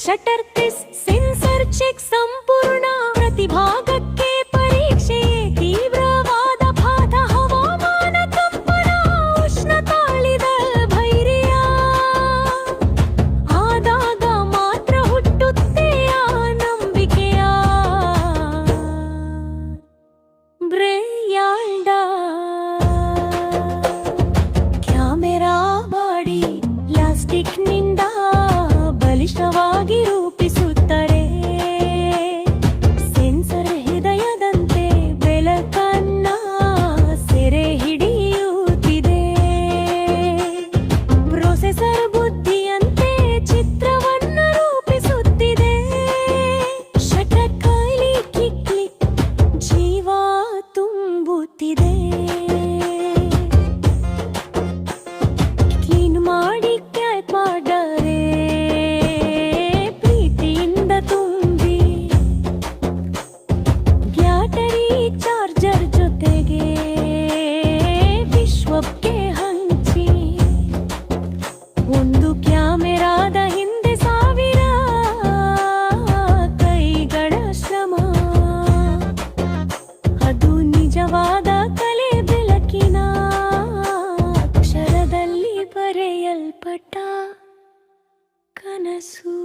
shutter test sensor check ಸಂಪೂರ್ಣ ಪ್ರತಿಭಾಗಕ್ಕೆ ಪರೀಕ್ಷೆಯೇ ತೀವ್ರವಾದ ಪಾಠ ಹವಾಮಾನ ಕಂಪನ ಉಷ್ಣ ತಾಳಿದ ಭೈರ್ಯ ಆದಾಗ ಮಾತ್ರ ಹುಟ್ಟುತ್ತೆ ಆ ನಂಬಿಕೆಯ ಬ್ರೇಯಾಂಡ ಕ್ಯಾಮೆರಾ ಬಾಡಿ ಪ್ಲಾಸ್ಟಿಕ್ನಿಂದ ಬಲಿಷ್ಠವಾಗಿ ರೂಪಿಸುತ್ತಾರೆ ಸೆನ್ಸರ್ ಹೃದಯದಂತೆ ಬೆಳಕನ್ನ ಸೆರೆ ಹಿಡಿಯುತ್ತಿದೆ ಪ್ರೊಸೆಸರ್ ಬುದ್ಧಿಯಂತೆ ಚಿತ್ರವನ್ನ ರೂಪಿಸುತ್ತಿದೆ ಶಟರ್ ಕೈಲಿ ಕಿಕ್ಲಿ ಜೀವ ತುಂಬುತ್ತಿದೆ ಕ್ಲೀನ್ ಮಾಡಿ ಕ್ಯಾಟ್ ಮಾಡರೆ ಪ್ರೀತಿಯಿಂದ ತುಂಬಿ ಬ್ಯಾಟರಿ ಚಾರ್ಜರ್ ಜೊತೆಗೆ ವಿಶ್ವಕ್ಕೆ ಹಂಚಿ ಒಂದು ಕ್ಯಾಮೆರಾದ ಹಿಂದೆ ಸಾವಿರ ಕೈಗಳ ಶ್ರಮ ಅದು ನಿಜವಾದ ಕಲೆ ಬೆಳಕಿನ ಅಕ್ಷರದಲ್ಲಿ ಬರೆಯಲ್ಪಟ್ಟ ಕನಸು